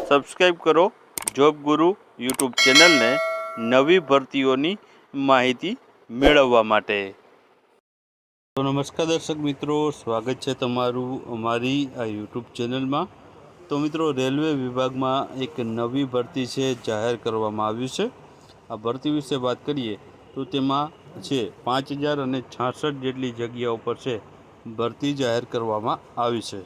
Subscribe કરો job ગુરુ YouTube ચેનલને નવી ભરતીઓની માહિતી મેળવવા માટે। તો નમસ્કાર દર્શક મિત્રો, સ્વાગત છે તમારું અમારી આ યુટ્યુબ ચેનલમાં। તો મિત્રો, રેલવે વિભાગમાં એક નવી ભરતી છે જાહેર કરવામાં આવ્યું છે। આ ભરતી વિશે વાત કરીએ તો તેમાં છે 5066 જેટલી જગ્યાઓ પર છે ભરતી જાહેર કરવામાં આવી છે,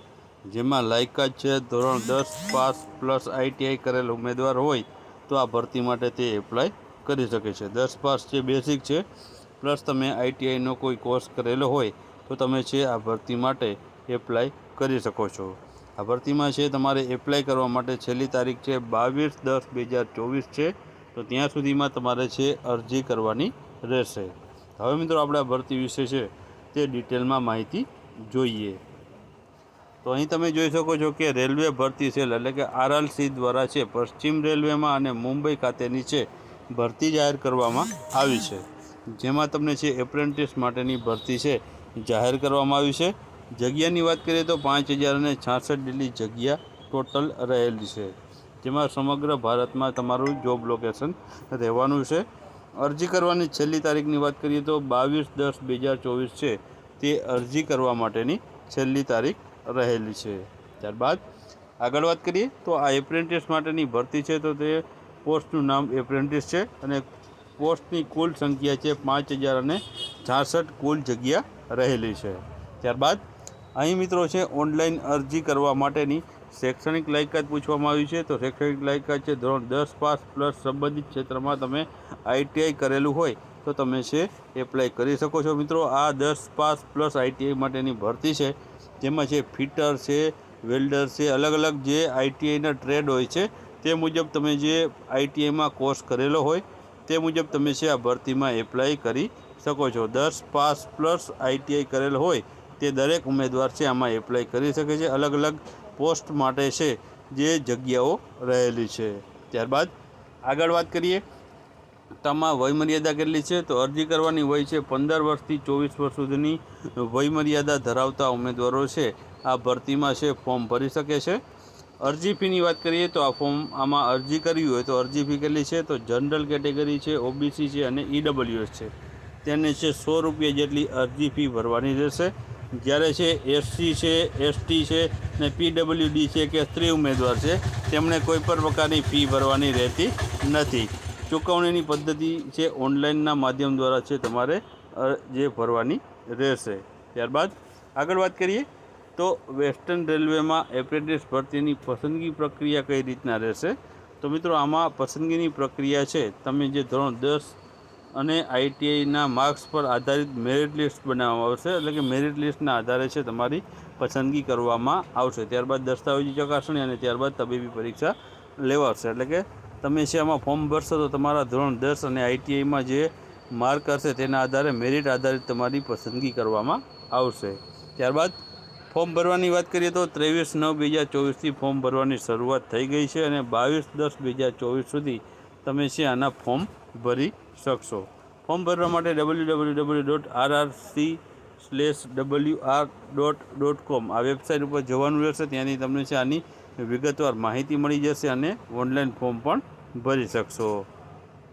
જેમાં લાયકાત છે ધોરણ 10 પાસ પ્લસ ITI કરેલ ઉમેદવાર હોય તો આ ભરતી માટે તે એપ્લાય કરી શકે છે। 10 પાસ છે બેસિક છે, પ્લસ તમે ITIનો કોઈ કોર્સ કરેલો હોય તો તમે છે આ ભરતી માટે એપ્લાય કરી શકો છો। આ ભરતીમાં છે તમારે એપ્લાય કરવા માટે છેલ્લી તારીખ છે 22/10/2024 છે, તો ત્યાં સુધીમાં તમારે છે અરજી કરવાની રહેશે। હવે મિત્રો, આપણે આ ભરતી વિશે છે તે ડિટેલમાં માહિતી જોઈએ। તો અહીં તમે જોઈ શકો છો કે રેલવે ભરતી સેલ એટલે કે RRC દ્વારા છે પશ્ચિમ રેલવેમાં અને મુંબઈ ખાતેની છે ભરતી જાહેર કરવામાં આવી છે, જેમાં તમને છે એપ્રેન્ટિસ માટેની ભરતી છે જાહેર કરવામાં આવી છે। જગ્યાની વાત કરીએ તો 5066 જેટલી જગ્યા ટોટલ રહેલી છે, જેમાં સમગ્ર ભારતમાં તમારું જોબ લોકેશન રહેવાનું છે। અરજી કરવાની છેલ્લી તારીખની વાત કરીએ તો 22/10/2024 છે તે અરજી કરવા માટેની છેલ્લી તારીખ રહેલી છે। ત્યારબાદ આગળ વાત કરીએ તો આ એપ્રેન્ટિસ માટેની ભરતી છે, તો તે પોસ્ટનું નામ એપ્રેન્ટિસ છે અને પોસ્ટની કુલ સંખ્યા છે 5066 કુલ જગ્યા રહેલી છે। ત્યારબાદ અહીં મિત્રો છે ઓનલાઈન અરજી કરવા માટેની શૈક્ષણિક લાયકાત પૂછવામાં આવી છે, તો શૈક્ષણિક લાયકાત છે ધોરણ 10 પાસ પ્લસ સંબંધિત ક્ષેત્રમાં તમે ITI કરેલું હોય તો તમે છે એપ્લાય કરી શકો છો। મિત્રો, આ 10 પાસ પ્લસ ITI માટેની ભરતી છે, જેમાં છે ફિટર છે, વેલ્ડર છે, અલગ અલગ જે ITIના ટ્રેડ હોય છે તે મુજબ તમે જે ITIમાં કોર્સ કરેલો હોય તે મુજબ તમે છે આ ભરતીમાં એપ્લાય કરી શકો છો। 10 પાસ પ્લસ ITI કરેલ હોય તે દરેક ઉમેદવાર છે આમાં એપ્લાય કરી શકે છે। અલગ અલગ પોસ્ટ માટે છે જે જગ્યાઓ રહેલી છે। ત્યારબાદ આગળ વાત કરીએ તેમાં વયમર્યાદા કેટલી છે, તો અરજી કરવાની વય છે 15 વર્ષથી 24 વર્ષ સુધીની વયમર્યાદા ધરાવતા ઉમેદવારો છે આ ભરતીમાં છે ફોર્મ ભરી શકે છે। અરજી ફીની વાત કરીએ તો આમાં અરજી કરવી હોય તો અરજી ફી કેટલી છે, તો જનરલ કેટેગરી છે, OBC છે અને EWS છે તેને છે 100 રૂપિયા જેટલી અરજી ફી ભરવાની રહેશે। જ્યારે છે SC છે, ST છે ને PWD છે કે સ્ત્રી ઉમેદવાર છે તેમણે કોઈ પણ પ્રકારની ફી ભરવાની રહેતી નથી। ચૂકવણીની પદ્ધતિ છે ઓનલાઈનના માધ્યમ દ્વારા છે તમારે જે ભરવાની રહેશે। ત્યારબાદ આગળ વાત કરીએ તો વેસ્ટર્ન રેલવેમાં એપ્રેન્ટિસ ભરતીની પસંદગી પ્રક્રિયા કઈ રીતના રહેશે, તો મિત્રો આમાં પસંદગીની પ્રક્રિયા છે તમે જે ધોરણ 10 અને ITIના માર્ક્સ પર આધારિત મેરિટ લિસ્ટ બનાવવામાં આવશે, એટલે કે મેરિટ લિસ્ટના આધારે છે તમારી પસંદગી કરવામાં આવશે। ત્યારબાદ દસ્તાવેજી ચકાસણી અને ત્યારબાદ તબીબી પરીક્ષા લેવાશે, એટલે કે તમે છે આમાં ફોર્મ ભરશો તો તમારા ધોરણ 10 અને ITIમાં જે માર્ક હશે તેના આધારે મેરિટ આધારિત તમારી પસંદગી કરવામાં આવશે। ત્યારબાદ ફોર્મ ભરવાની વાત કરીએ તો 23/9/2024થી ફોર્મ ભરવાની શરૂઆત થઈ ગઈ છે અને 22/10/2024 સુધી તમે છે આના ફોર્મ ભરી શકશો। ફોર્મ ભરવા માટે www.rrc/wr.com આ વેબસાઇટ ઉપર જવાનું રહેશે, ત્યાંથી તમને છે આની વિગતવાર માહિતી મળી જશે અને ઓનલાઈન ફોર્મ પણ ભરી શકશો।